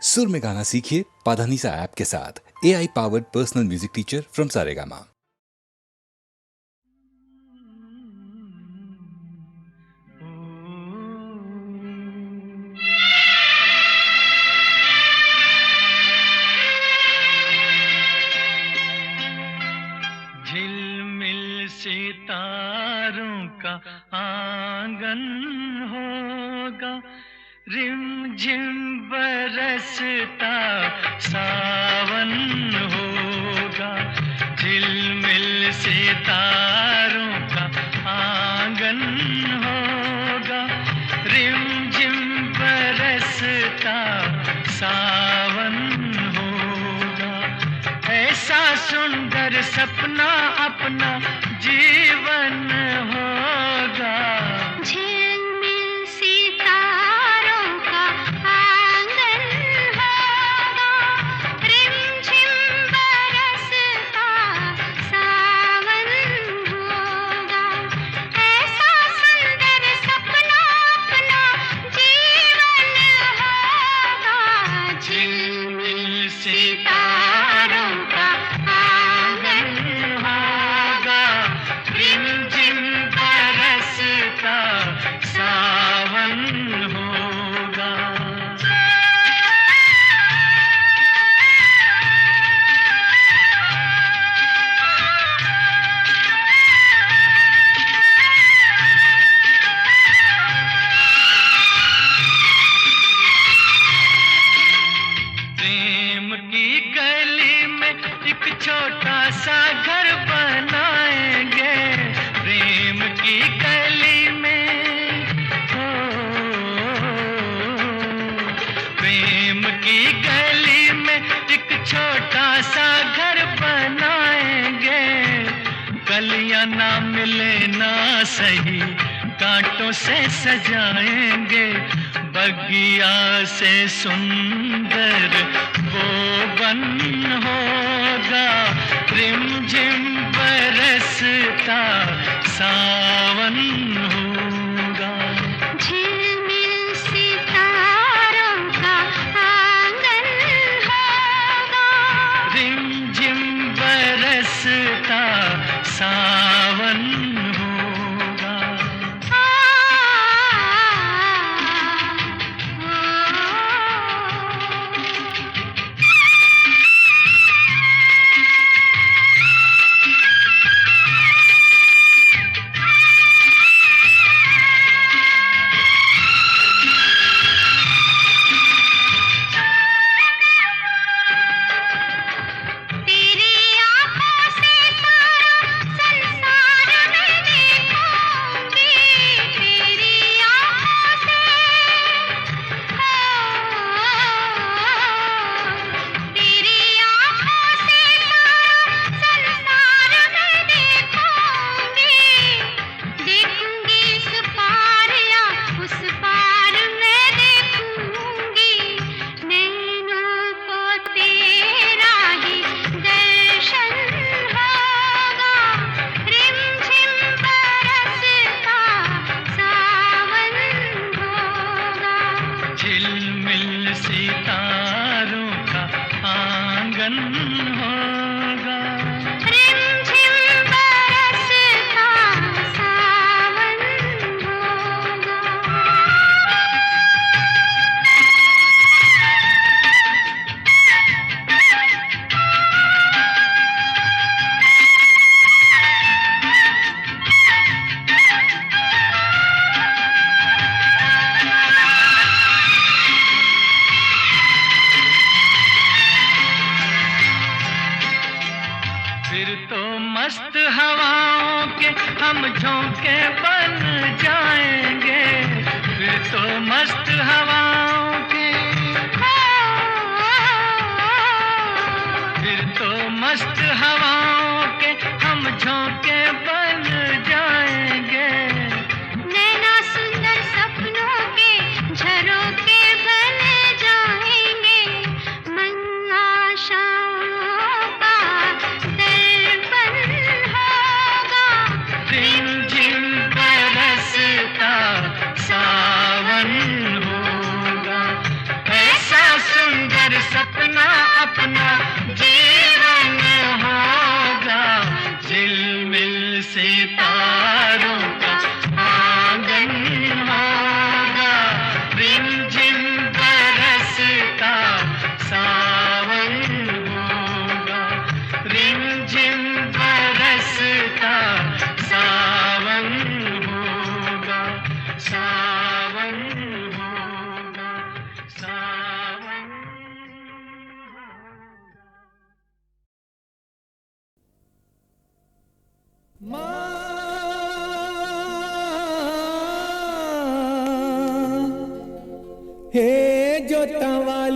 सुर में गाना सीखिए पाधानीसा ऐप के साथ। AI powered personal music teacher from Saregama. झिलमिल सितारों का आंगन होगा, रिमझिम बरसता सावन होगा। झिलमिल सितारों का आंगन होगा, रिमझिम बरसता सावन होगा। ऐसा सुंदर सपना अपना जीवन होगा। झिलमिल सितारों का आंगन होगा, रिमझिम बरसता सावन होगा। ऐसा सुंदर सपना अपना जीवन होगा। झिलमिल सितारों का आंगन होगा, रिमझिम बरसता सावन होगा। प्रेम की गली में एक छोटा सा घर बनाएंगे। प्रेम की गली में हो, प्रेम की गली में एक छोटा सा घर बनाएंगे। कलियां ना मिले ना सही, कांटों से सजाएंगे। बगिया से सुंदर वो बन होगा, रिमझिम बरसता सावन होगा। झिलमिल सितारों का आंगन होगा, रिमझिम बरसता सावन होगा। तेरी आँखों से सारा संसार मैं देखूंगी। तेरी आँखों से तेरी आँखों से सारा संसार मैं देखूंगी। देखूंगी इस पार या उस पार मैं देखूंगी। नैनों को तेरा ही दर्शन होगा, रिमझिम बरसता सावन होगा। झिलमिल सितारों का आंगन होगा, रिमझिम बरसता सावन होगा। फिर तो मस्त हवाओं के हम झोंके बन जाएंगे। फिर तो मस्त हवाओं के, फिर तो मस्त हवाओं के हम झोंके बन जाएंगे। नैना सुंदर सपनों के झरोखे बन जाएंगे। मन आशाओं का दर्पण होगा, रिमझिम बरसता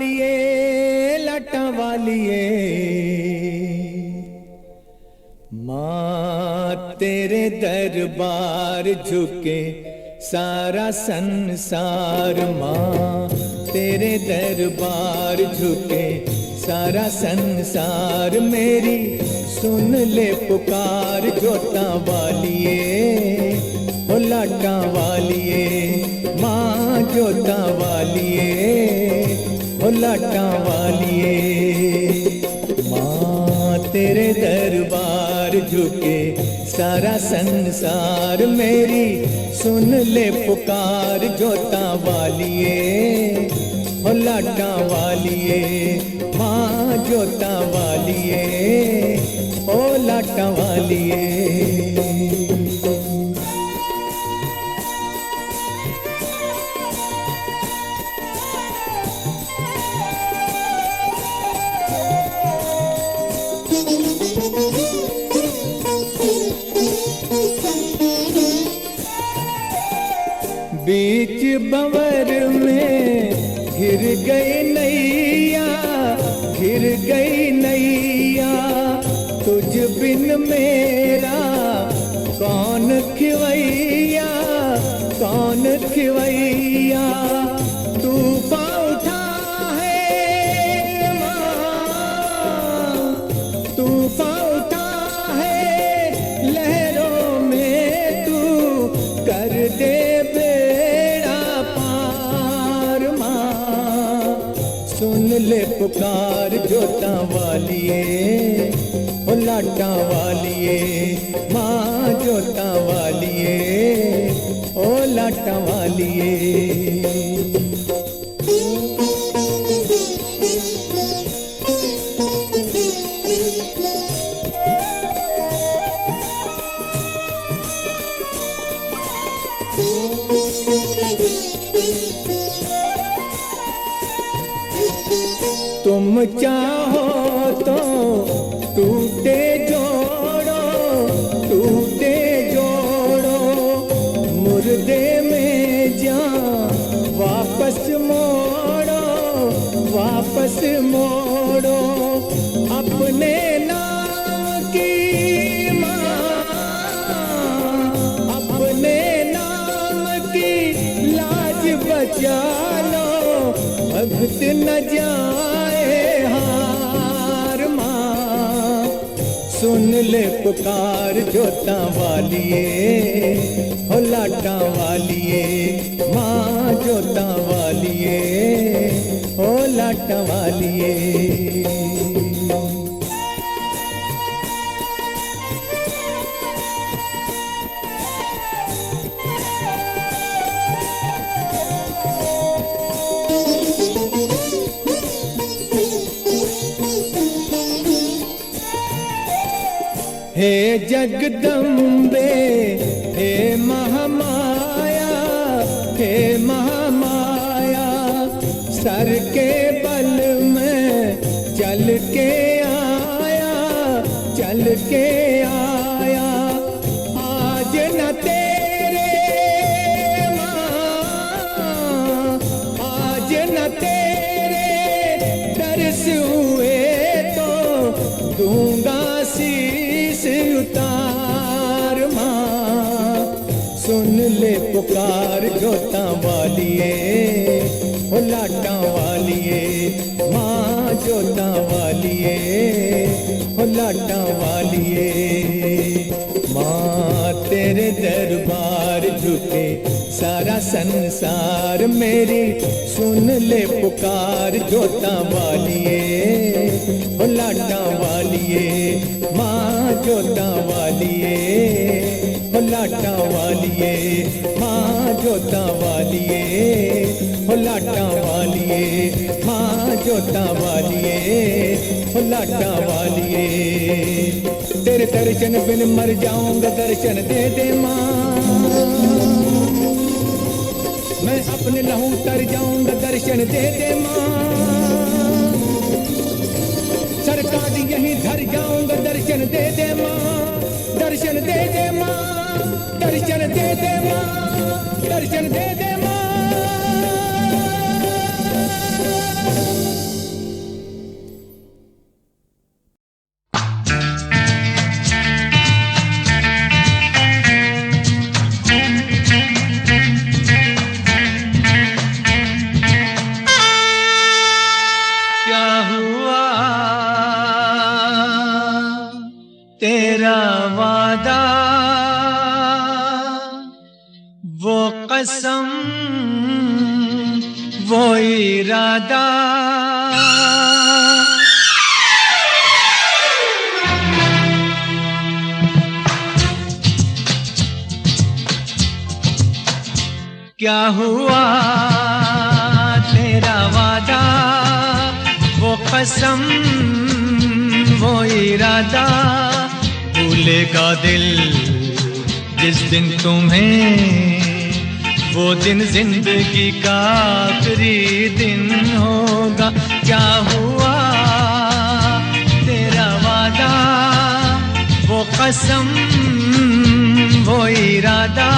वालिए लाटा वालिए माँ तेरे दरबार झुके सारा संसार। माँ तेरे दरबार झुके सारा संसार। मेरी सुन ले पुकार जोता वालिए ओ लाटा वालिए माँ जोता वालिए ओ लाटा वालिए। माँ तेरे दरबार झुके सारा संसार। मेरी सुन ले पुकार जोता वालिए ओ लाटा वालिए माँ जोता वालिए ओ लाटा वालिए। बीच बंवर में घिर गई नैया, घिर गई नैया। तुझ बिन मेरा कौन खिवैया, कौन खिवैया। तूफान उठा है माँ, तूफान उठा है लहरों में। तू कर दे सुन ले पुकार जोता वालिए ओ लाटा वालिए माँ जोता वालिए ओ लाटा वालिए। तुम चाहो तो टूटे जोड़ो, टूटे जोड़ो। मुर्दे में जान वापस मोड़ो, वापस मोड़ो। अपने नाम की माँ, अपने नाम की लाज बचा लो। भक्त न जाए हार माँ। सुन ले पुकार जोता वालिए हो लाटा वालिए माँ जोता वालिए हो लाटा वालिए। हे जगदम्बे हे महामाया, हे महामाया। सर के बल में चल के आया, चल के आया। आज न तेरे माँ, आज न तेरे दर्श हुए तो दूंगा शीश उतार माँ। सुन ले पुकार जोता वालिए ओ लाटा वालिए माँ जोता वालिए ओ लाटा वालिए। माँ तेरे दरबार झुके सारा संसार। मेरी सुन ले पुकार जोता वालिए ओ लाटा वालिए माँ जोता वालिए ओ लाटा वालिए माँ जोता वालिए ओ लाटा वालिए माँ जोता वालिए ओ लाटा वालिए। तेरे दर्शन बिन मर जाऊंगा दर्शन दे दे माँ। मैं अपने लहू तर जाऊंगा दर्शन दे दे माँ। सरकार यहीं धर जाऊंगा दर्शन दे दे माँ। दर्शन दे दे माँ, दर्शन दे दे माँ, दर्शन दे दे माँ। क्या हुआ तेरा वादा, वो कसम, वो इरादा, क्या हुआ तेरा वादा, वो कसम, वो इरादा, भूलेगा दिल जिस दिन तुम्हें, वो दिन जिंदगी का आखिरी दिन होगा। क्या हुआ तेरा वादा, वो कसम, वो इरादा,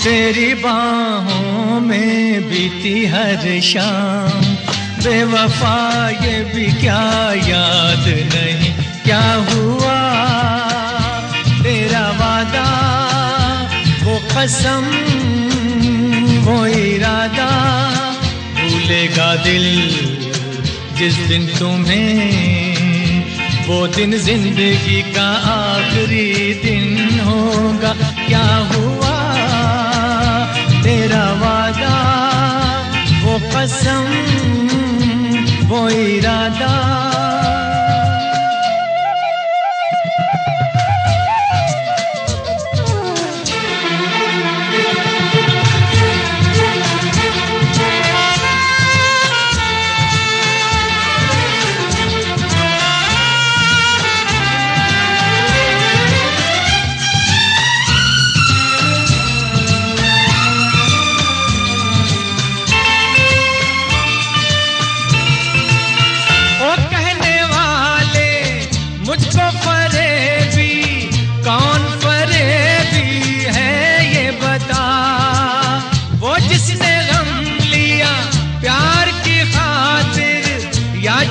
तेरी बाहों में बीती हर शाम, बेवफा ये भी क्या याद नहीं। क्या हुआ तेरा वादा, वो कसम, वो इरादा, भूलेगा दिल जिस दिन तुम्हें, वो दिन जिंदगी का आखिरी दिन होगा। क्या हुआ तेरा वादा, वो कसम, वो इरादा,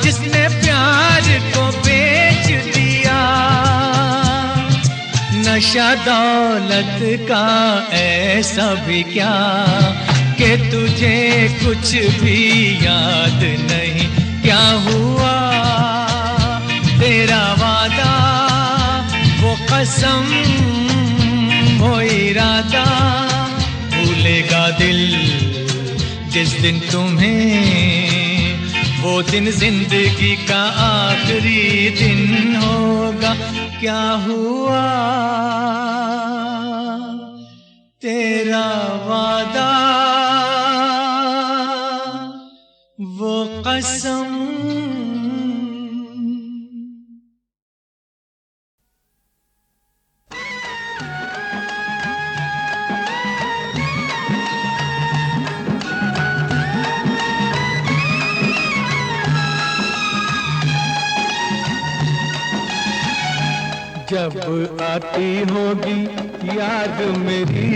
जिसने प्यार को बेच दिया। नशा दौलत का ऐसा भी क्या कि तुझे कुछ भी याद नहीं। क्या हुआ तेरा वादा, वो कसम, वो इरादा, भूलेगा दिल जिस दिन तुम्हें, वो दिन जिंदगी का आखिरी दिन होगा। क्या हुआ तेरा वादा, वो कसम। जब आती होगी याद मेरी,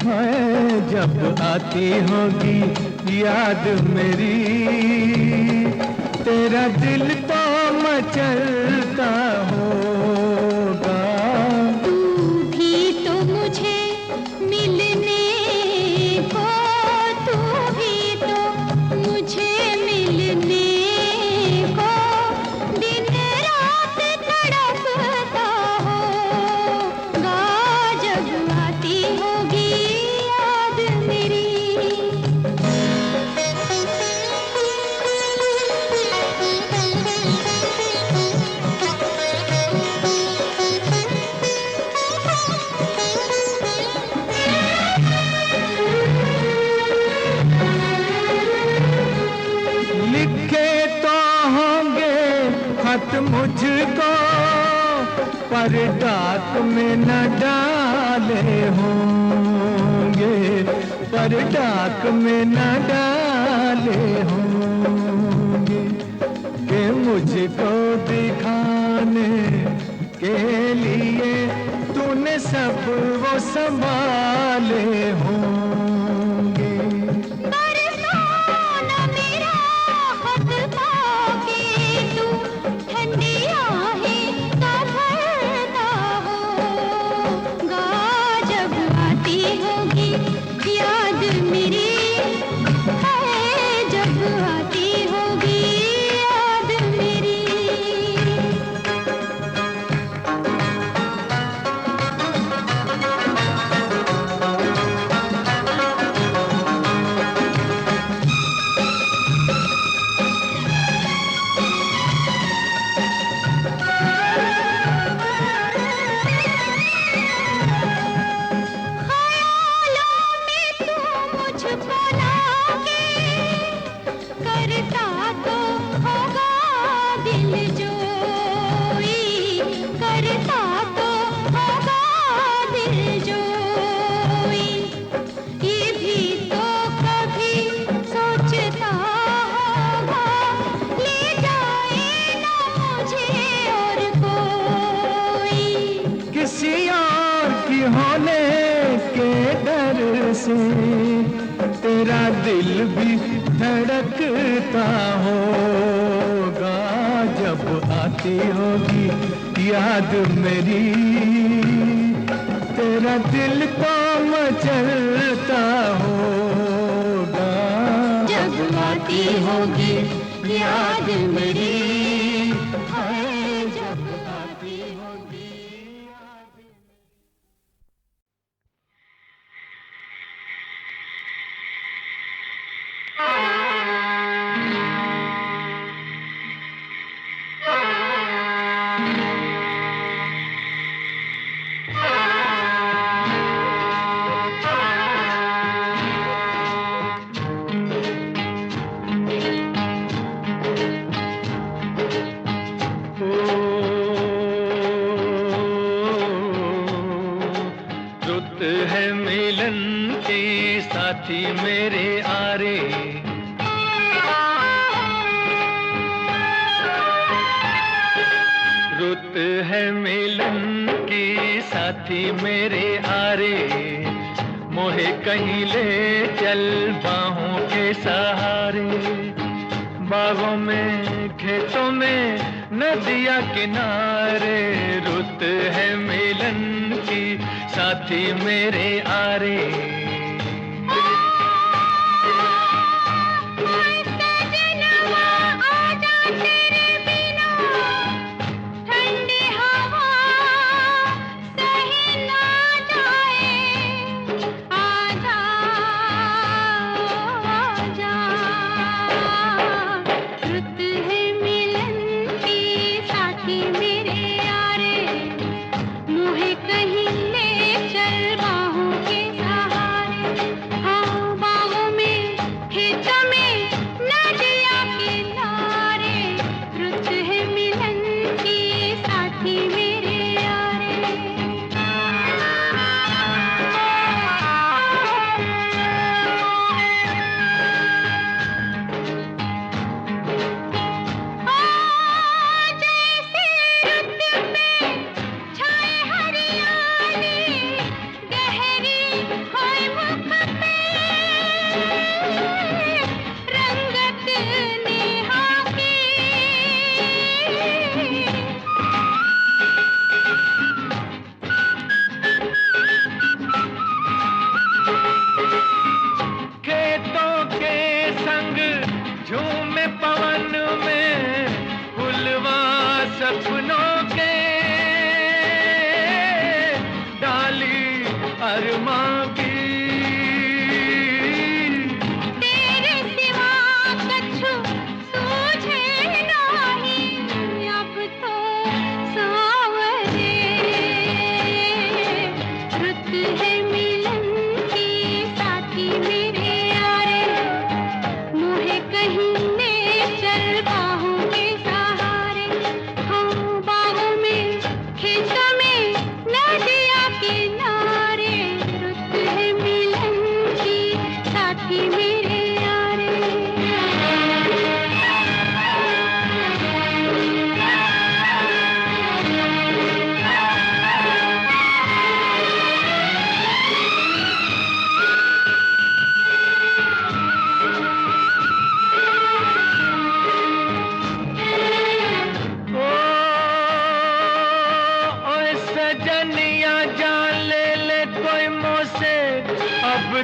है जब आती होगी याद मेरी, तेरा दिल तो मचलता होगा। तू भी तो मुझे मिलने को, तू भी तो मुझे मिलने को, दिन रात तड़पता होगा जब आती होगी याद मेरी। पर डाक में न डाले होंगे, पर डाक में न डाले होंगे, कि मुझको दिखाने के लिए तूने सब वो संभाले होंगे। तेरा दिल भी धड़कता होगा जब आती होगी याद मेरी, तेरा दिल तो मचलता होगा जब आती होगी याद मेरी, जब आती होगी। साथी मेरे आरे, रुत है मिलन की साथी मेरे आरे, मोहे कहीं ले चल बाहों के सहारे, बागों में खेतों में नदिया किनारे, रुत है मिलन की साथी मेरे आरे। कहीं ले चल बाहों के सहारे।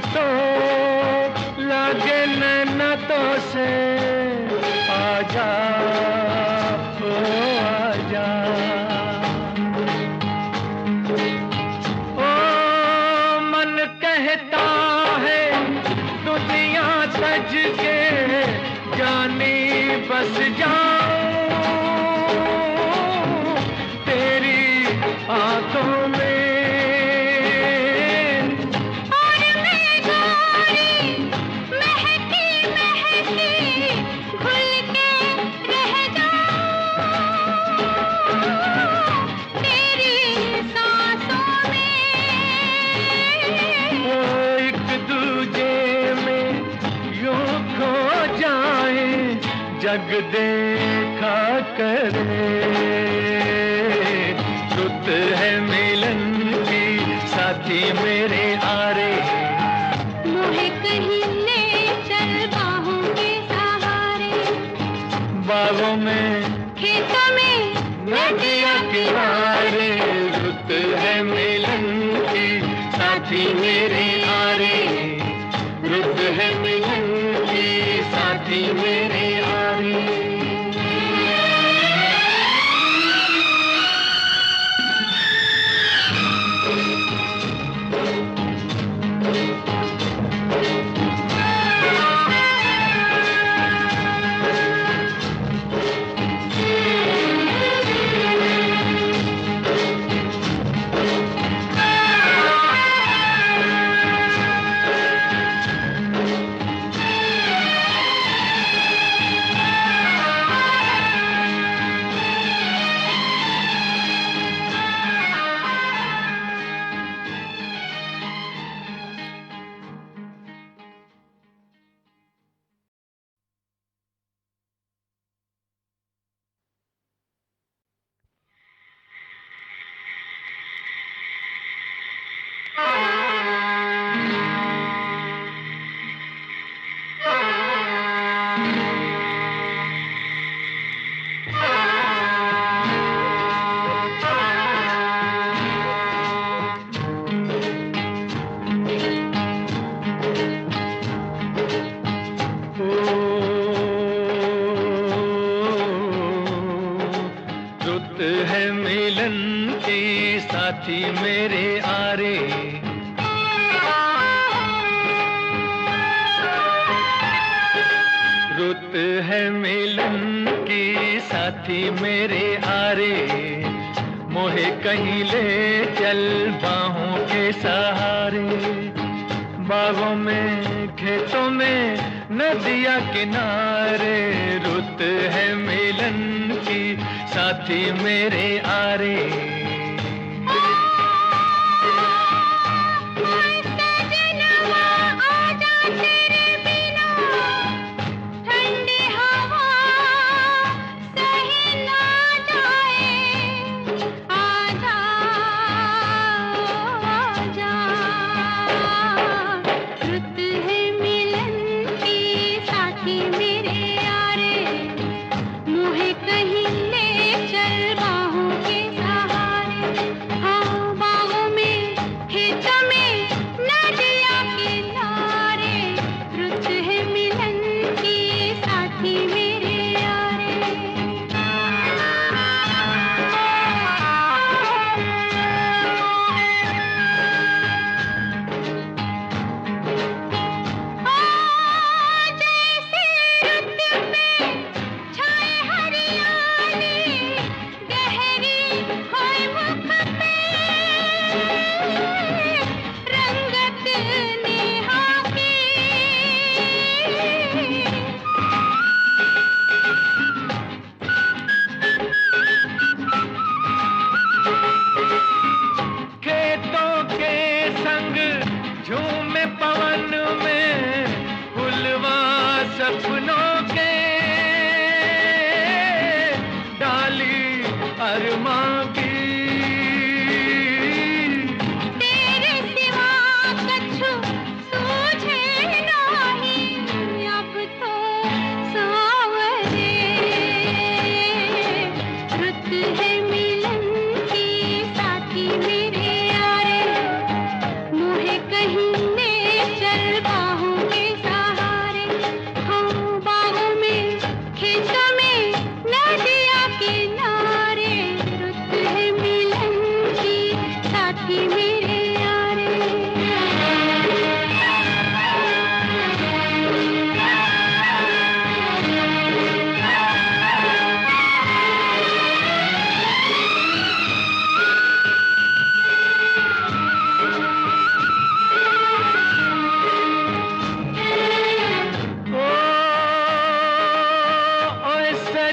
तो लागे नैनतों से आजा ओ आजा ओ मन कहता है दुनिया सज के जानी बस जाऊं तेरी आंखों में जग देखा करे रुत है मिलन की साथी मेरे आरे मोहे कहीं ले चल बाहों के सहारे बागों में खेतों में नदिया किनारे रुत है मिलन की साथी मेरे आरे रुत है मिलन की साथी मेरे साथी मेरे आरे रुत है मिलन की साथी मेरे आरे मोहे कहीं ले चल बाहों के सहारे बागों में खेतों में नदिया किनारे रुत है मिलन की साथी मेरे आरे कहीं ले चल बाहों के सहारे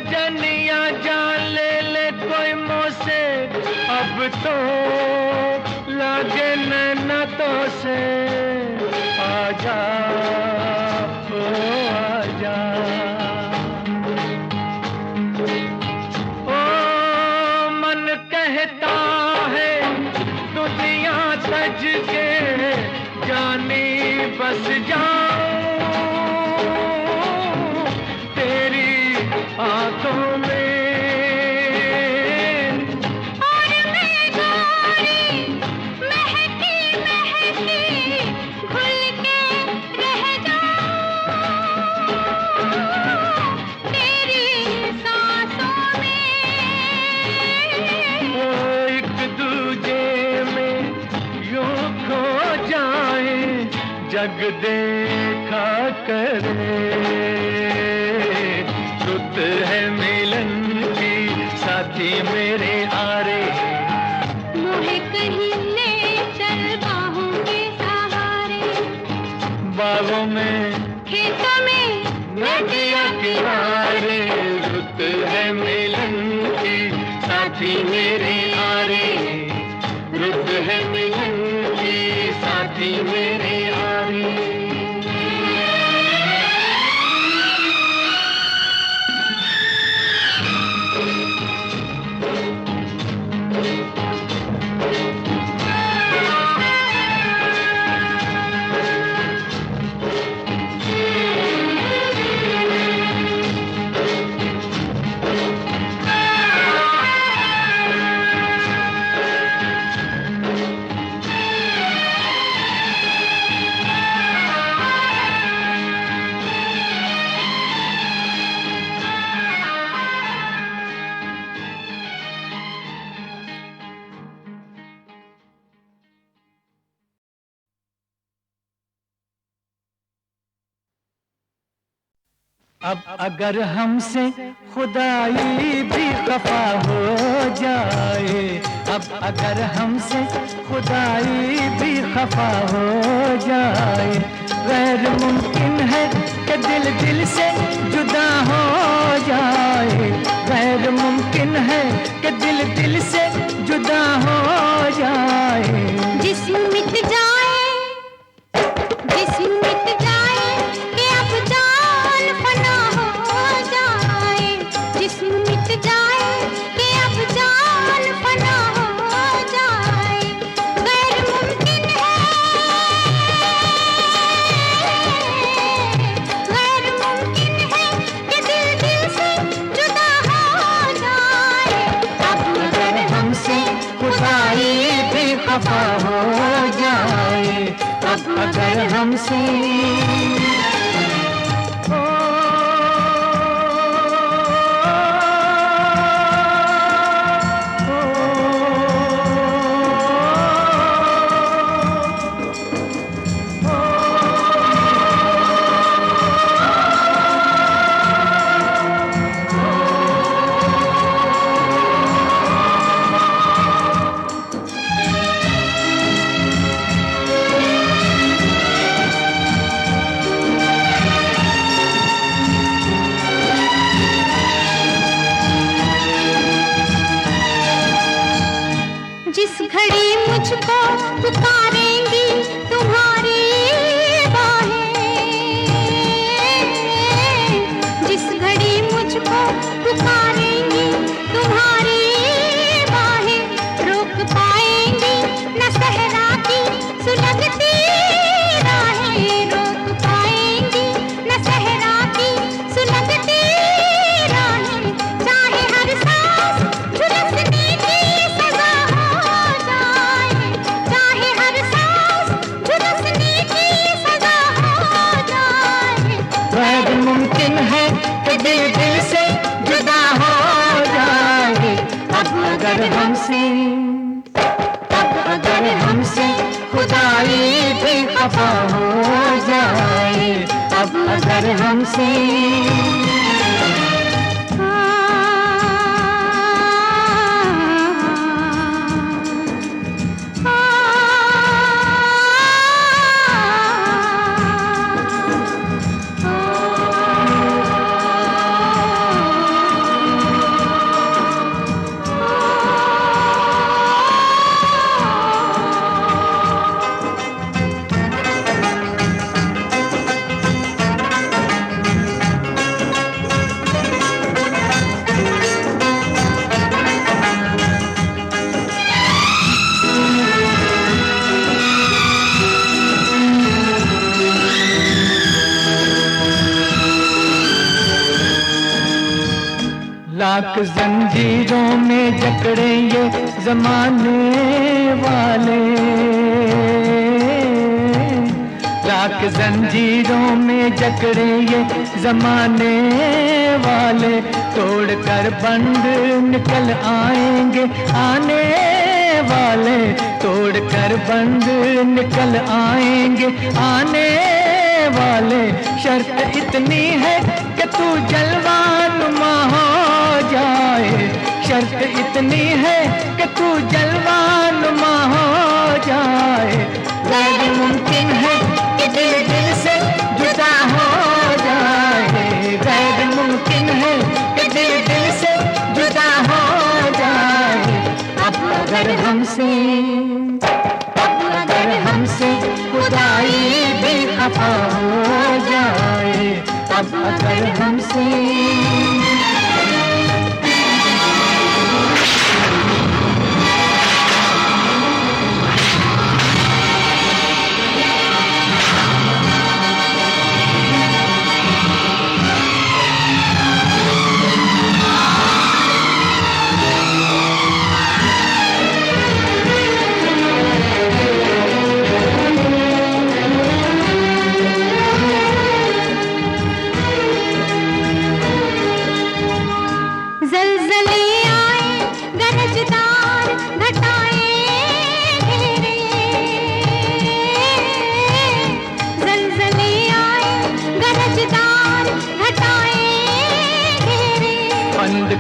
सजनिया जान ले ले कोई मुँह से, अब तो लागे नैना तो से। आजा ओ आजा, ओ मन कहता है दुनिया तज के जानी बस जाऊं तेरी आंखों में। और मैं गोरी महकी महकी घुल के रह जाऊं तेरी सांसों में। वो एक दूजे में यूं खो जाए, जग देखा करे। रुत है मिलन की साथी मेरे आरे, मोहे कहीं ले चल बाहों के सहारे। बागों में खेतों में नदिया किनारे। रुत है मिलन की साथी मेरे आरे, रुत है मिलन की साथी मेरे आरे। अब अगर हमसे खुदाई भी खफा हो जाए, अब अगर हमसे खुदाई भी खफा हो जाए, गैर मुमकिन है कि दिल दिल से जुदा हो जाए। गैर मुमकिन है कि दिल दिल से जुदा हो जाए। जिस्म मिट जाए, जिस्म मिट जाए कि अब जान फना हो जाए। जिस्म मिट जाए कि अब जान फना हो जाए। गैर मुमकिन है, गैर मुमकिन है कि दिल दिल से जुदा हो जाए। अब अगर हमसे खुदाई भी खफा हो जाए, अब अगर हमसे जिस घड़ी मुझको पुकारेंगी तुम्हारी बाहें, जिस घड़ी मुझको पुकारेंगी तुम्हारी बाहें, रोक पाएंगी न सहरा की सुलगती राहें। रोक पाएंगी न सहरा की सुलगती राहें। चाहे हर सांस झुलसने की सजा हो जाए, चाहे हर सांस झुलसने की सजा हो जाए। गैर मुमकिन है कि दिल दिल से जुदा हो जाए। अब अगर हमसे, अब अगर हमसे खुदाई भी खफा हो जाए, अब अगर हमसे लाख जंजीरों में जकड़े ये जमाने वाले, लाख जंजीरों में जकड़े ये जमाने वाले, तोड़कर बंद निकल आएंगे आने वाले, तोड़कर बंद निकल आएंगे आने वाले। शर्त इतनी है कि तू जलवानुमा हो जाए, शर्त इतनी है कि तू जलवानुमा हो जाए। गैर मुमकिन है कि दिल दिल से जुदा हो जाए, गैर मुमकिन है कि दिल दिल से जुदा हो जाए। अब अगर हमसे खुदाई भी खफा हो जाए, अब अगर हमसे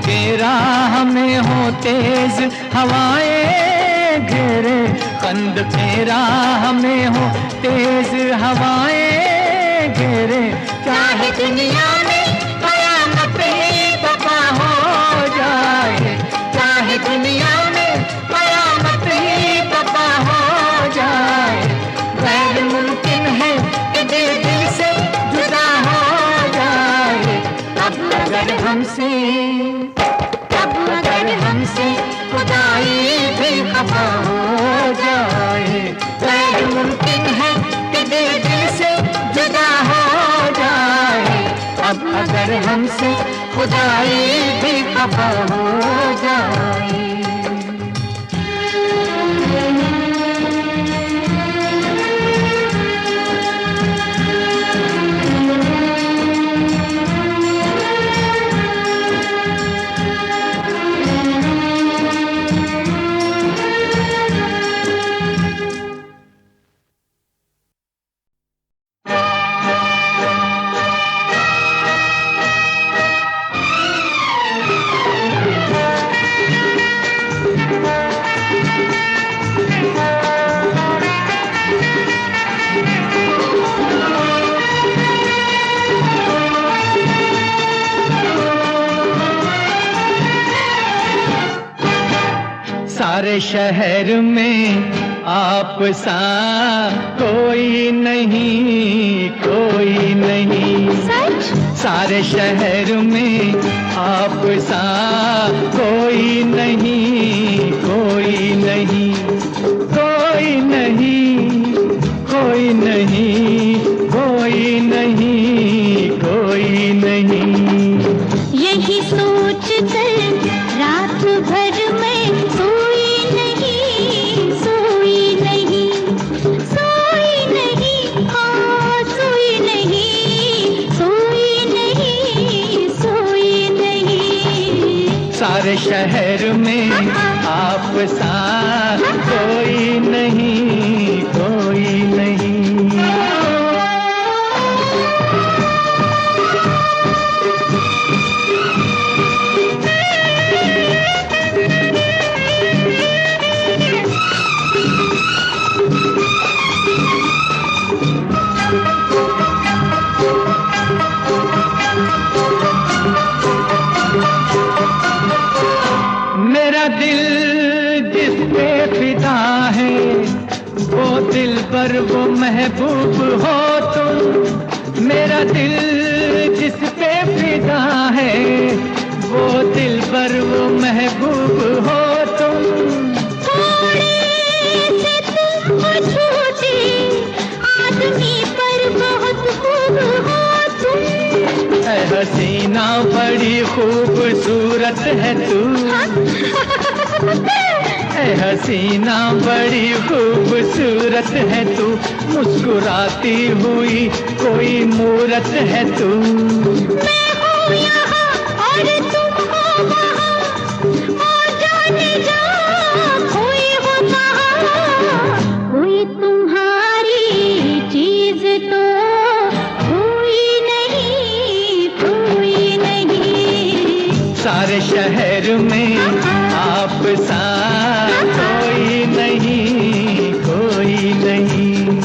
के राह में हो तेज हवाएं घेरे, कंद के राह में हो तेज हवाएं घेरे। चाहे दुनिया में कयामत ही बपा हो जाए, चाहे दुनिया में कयामत ही बपा हो जाए। गैर मुमकिन है कि दिल दिल से जुदा हो जाए। अब अगर हमसे खुदाई भी खफा हो जाए, गैर मुमकिन है कि दिल दिल से जुदा हो जाए। अब अगर हमसे खुदाई भी खफा हो जाए। सारे शहर में आप सा कोई नहीं, कोई नहीं। सच? सारे शहर में आप सा कोई नहीं, कोई नहीं, कोई नहीं, कोई नहीं, कोई नहीं, कोई नहीं। यही सोच कर रात भर में सोई नहीं, सोई नहीं, सोई नहीं, हाँ सोई नहीं, सोई नहीं, सोई नहीं। सारे शहर में आप सा कोई नहीं, कोई नहीं। मेरा दिल जिस पे फिदा है, वो दिल पर वो महबूब हो तुम। मेरा दिल जिस पे फिदा है, वो दिल पर वो महबूब हो तुम। थोड़े से तुम छोटे आदमी पर बहुत खूब हो तुम। ऐ हसीना बड़ी खूबसूरत है तू, ऐ हसीना बड़ी खूबसूरत है तू, मुस्कुराती हुई कोई मूरत है तू। मैं हूँ यहाँ और तुम हो वहाँ, और जाने जा कोई हो कहाँ, कोई तुम्हारी चीज तो कोई नहीं, कोई नहीं। सारे शहर में आप सा कोई नहीं, कोई नहीं।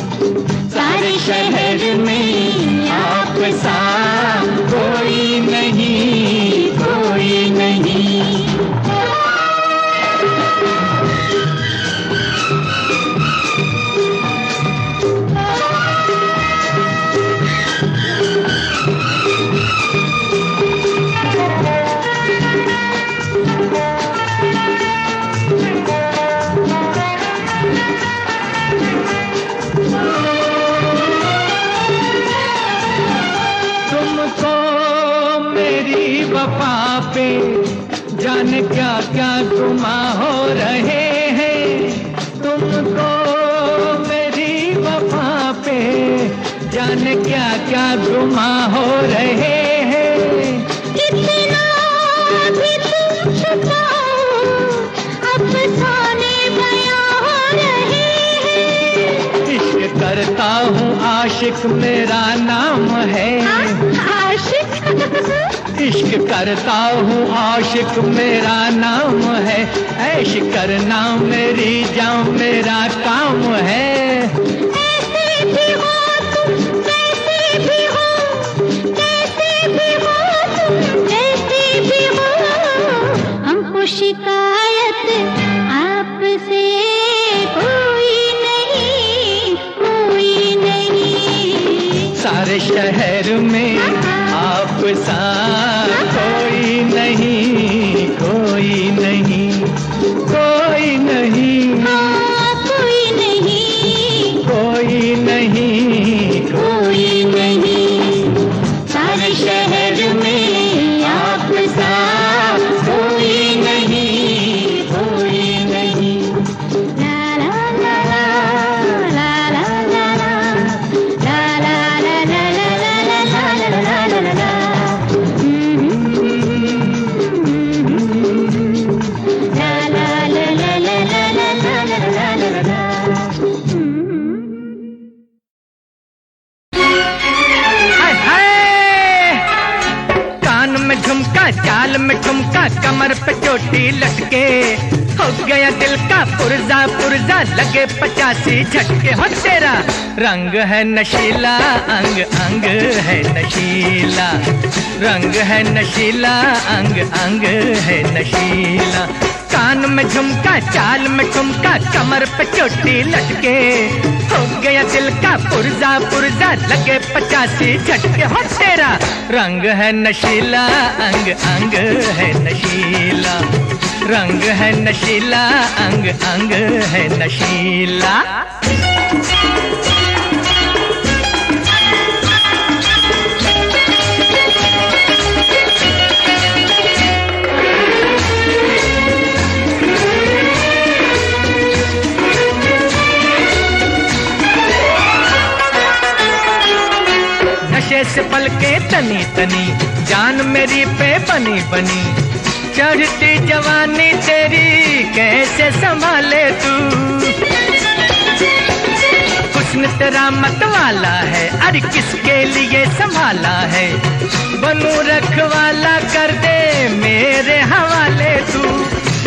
सारे शहर में आप सा कोई नहीं, कोई नहीं। वफा पे जाने क्या क्या गुमा हो रहे हैं, तुमको मेरी वफा पे जाने क्या क्या गुमा हो रहे हैं। कितना भी तुम छुपाओ अफसाने बयां हो रहे हैं। इश्क करता हूँ आशिक मेरा नाम है, आशिक इश्क करता हूँ आशिक मेरा नाम है, ऐश करना मेरी जान मेरा काम है। ऐसे भी हो तुम कैसे भी हो, कैसे भी हो तुम कैसे भी हो, हमको शिकायत आपसे कोई नहीं, कोई नहीं। सारे शहर में आप सा कोई नहीं, कोई नहीं, कोई नहीं, हाँ, कोई नहीं, कोई नहीं, कोई नहीं। सारे शहर में आप सा कोई नहीं, कोई नहीं। ला ला ला ला ला ला ला ला ला ला ला ला ला ला ला। चाल में ठुमका कमर पे चोटी लटके, हो गया दिल का पुर्जा पुर्जा लगे 85 झटके। हो तेरा रंग है नशीला, अंग अंग है नशीला, रंग है नशीला, अंग अंग है नशीला। कान में झुमका चाल में ठुमका कमर पे चोटी लटके, हो गया दिल का पुर्जा पुर्जा लगे 85 झटके। हो तेरा रंग है नशीला, अंग अंग है नशीला, रंग है नशीला, अंग अंग है नशीला। नशे से पलके तनी तनी जान मेरी पे बनी बनी, चढ़ती जवानी तेरी कैसे संभाले तू। हुस्न तेरा मत वाला है, अरे किसके लिए संभाला है, बनू रखवाला कर दे मेरे हवाले तू।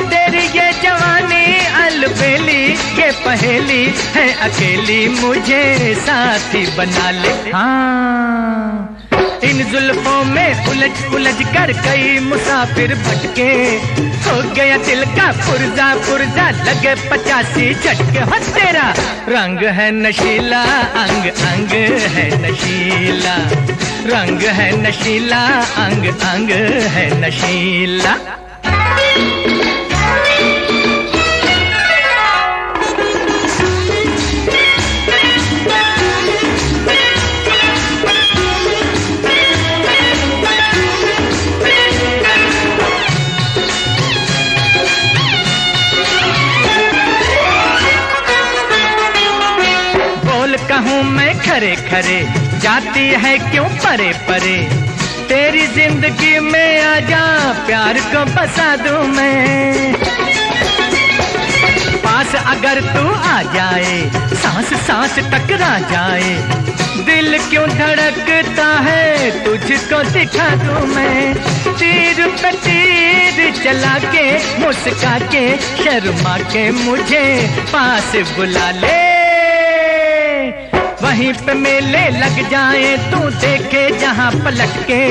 तेरी ये जवानी अलबेली के पहेली है अकेली, मुझे साथी बना ले। हाँ इन जुल्फों में उलझ उलझ कर कई मुसाफिर भटके, हो गया दिल का पुर्जा पुर्जा लगे 85 झटके। हो तेरा रंग है नशीला, अंग अंग है नशीला, रंग है नशीला, अंग अंग है नशीला। दूं मैं खरे खरे, जाती है क्यों परे परे। तेरी जिंदगी में आजा, प्यार को बसा दूं मैं। पास अगर तू आ जाए, सांस सांस टकरा जाए। दिल क्यों धड़कता है, तुझको दिखा दूं मैं। तीर पे तीर चला के, मुस्का के, शर्मा के मुझे पास बुला ले। वहीं पे मेले लग जाए, तू देखे जहां पलट के।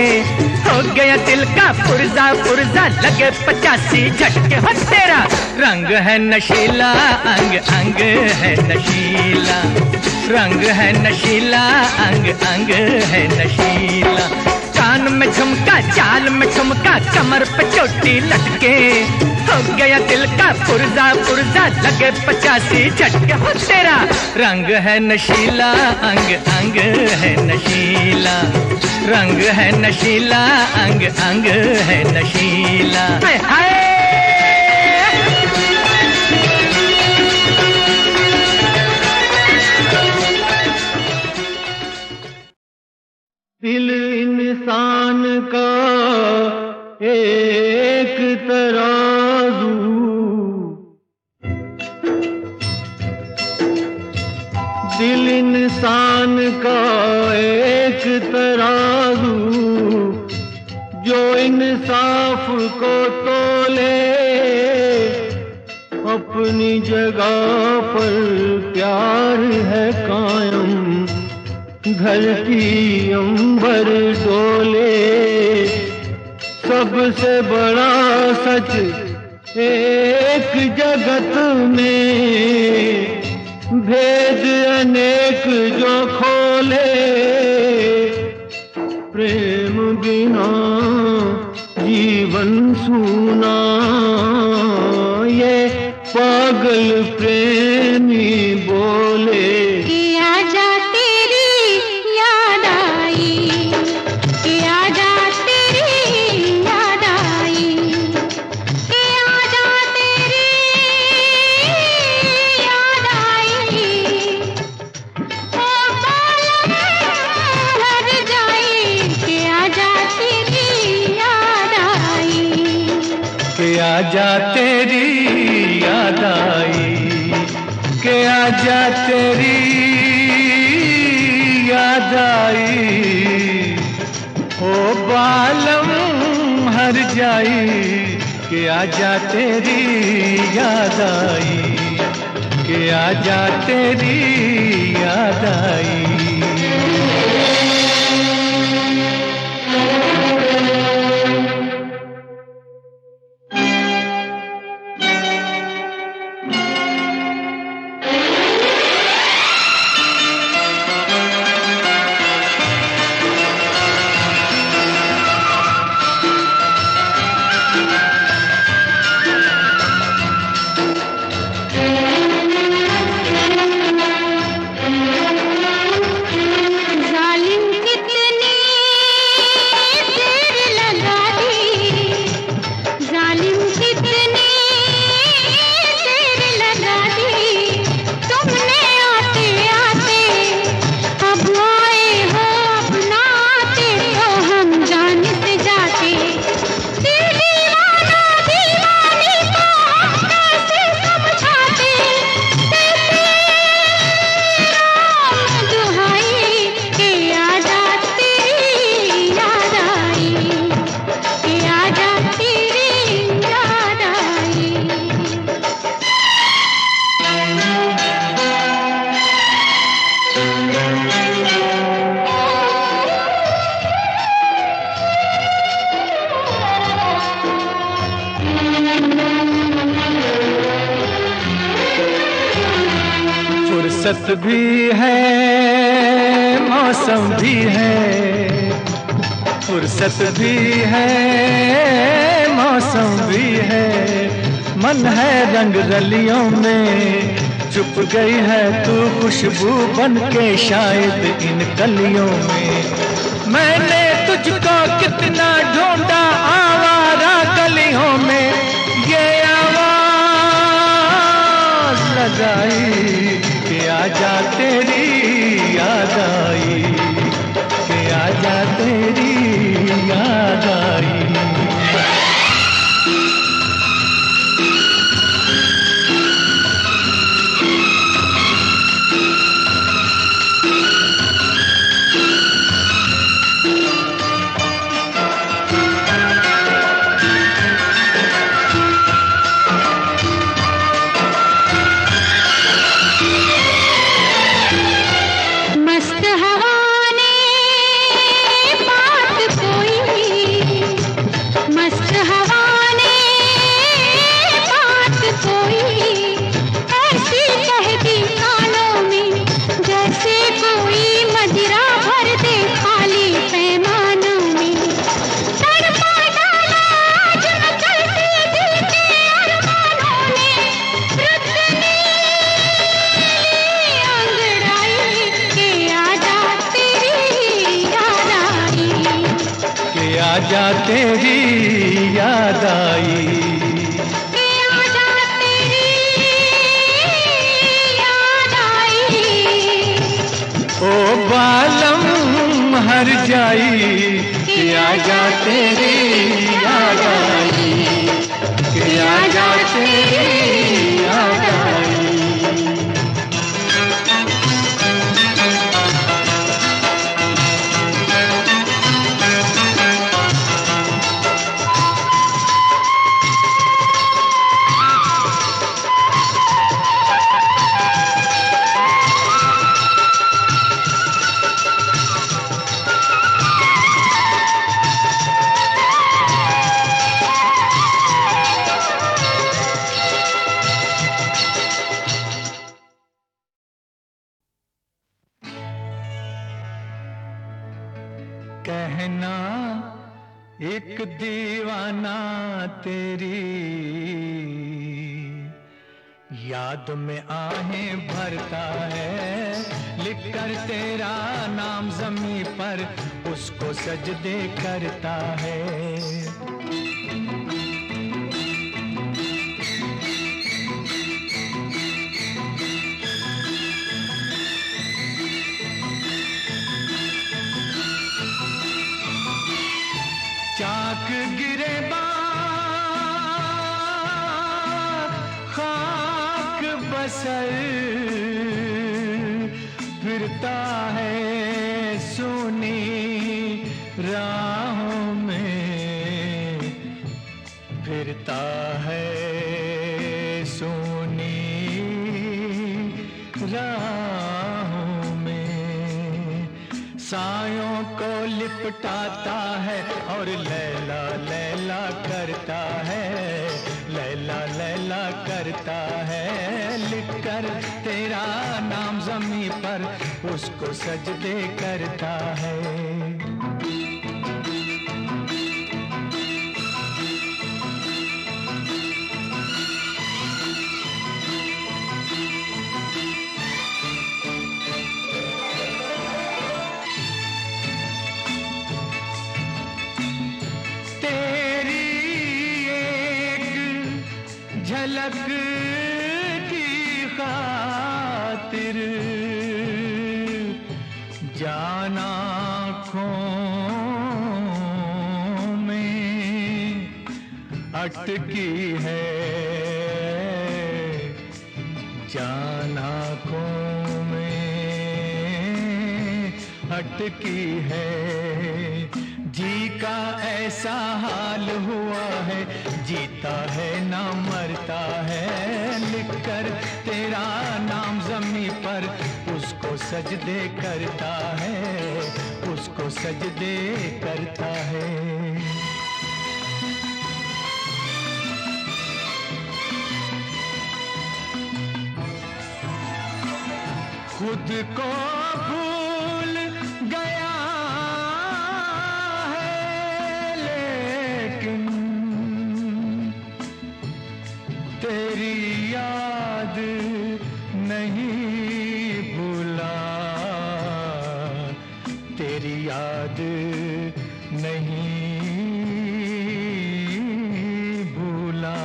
हो गया दिल का पुर्जा पुर्जा, लगे 85 झटके। हो तेरा रंग है नशीला, अंग अंग है नशीला। रंग है नशीला, अंग अंग है नशीला। कान में झुमका, चाल में ठुमका, कमर पे चोटी लटके। हो गया दिल का पुर्जा पुर्जा, लगे 85 झटके। हो तेरा रंग है नशीला, अंग अंग है नशीला। रंग है नशीला, अंग अंग है नशीला। हाय हाय। दिल इंसान का एक तराजू, दिल इंसान का एक तराजू, जो इंसाफ को तोले। अपनी जगह पर प्यार है कायम, धरती अंबर डोले। सबसे बड़ा सच एक जगत में, भेद अनेक जो खोले। प्रेम बिना जीवन सूना, ये पागल प्रेमी बोले। आजा तेरी याद आई, के आजा तेरी याद आई। ओ बालम हर जाई, के आजा तेरी याद आई, के आजा तेरी याद आई। फुर्सत भी है, मौसम भी है। फुर्सत भी है, मौसम भी है। मन है रंग रलियों में, छुप गई है तू खुशबू बन के शायद इन कलियों में। मैंने तुझको कितना ढूंढा आवारा गलियों में, ये आवाज लगाई कि आजा तेरी तेरी याद आई, कि आजा तेरी याद आई। ओ बालम हर जाई, कि आजा तेरी याद आई, कि आजा तेरी याद आई। कहना एक दीवाना तेरी याद में आहें भरता है, लिखकर तेरा नाम ज़मीं पर उसको सजदे करता है। चाक गिरे बार खाक बसर फिरता है सोनी राहों में, फिरता है सोनी राहों में। सायों को लिपटाता है और लैला लैला करता है, लैला लैला करता है। लिखकर तेरा नाम ज़मीं पर उसको सजदे करता है। झलक की खातिर जान आँखों में अटकी है, जान आँखों में अटकी है। जी का ऐसा हाल हुआ है, जीता है ना मरता है। लिखकर तेरा नाम ज़मीं पर उसको सजदे करता है, उसको सजदे करता है। खुद को भूल गया है लेकिन तेरी याद नहीं भूला, तेरी याद नहीं भूला।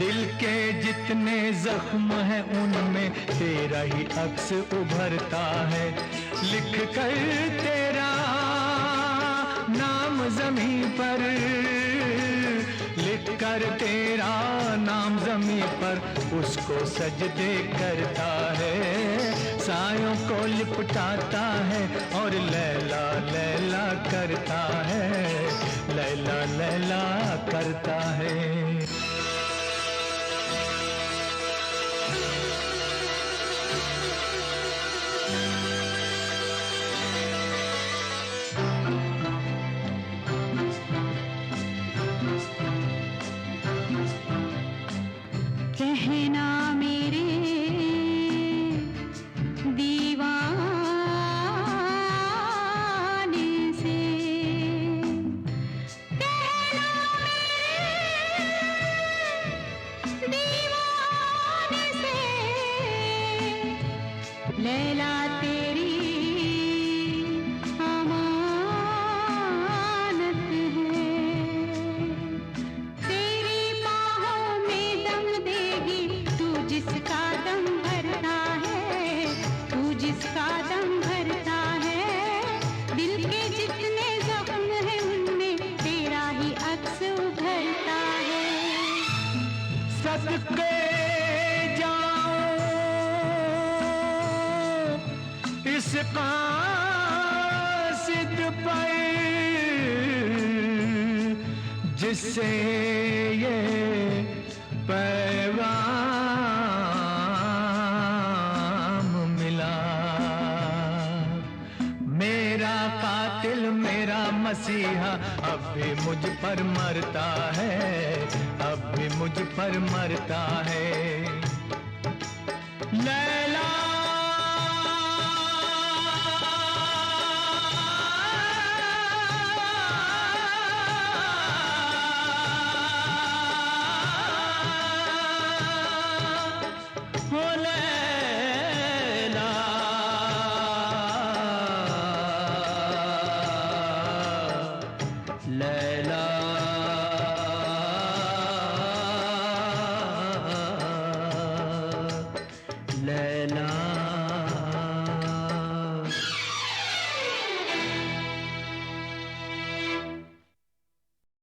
दिल के जितने जख्म हैं उनमें तेरा ही अक्स उभरता है। लिख कर तेरा नाम ज़मीं पर, लिख कर तेरा नाम ज़मीं पर उसको सजदे करता है। सायों को लिपटाता है और लैला लैला करता है, लैला लैला करता है। कहना मेरे दीवाने से, कहना मेरे दीवाने से, लैला तेरी अमानत सदके जाऊं इस कासिद पर जिससे ये पैगाम मिला। मेरा कातिल मेरा मसीहा अब भी मुझ पर मरता है, अब भी मुझ पर मरता है।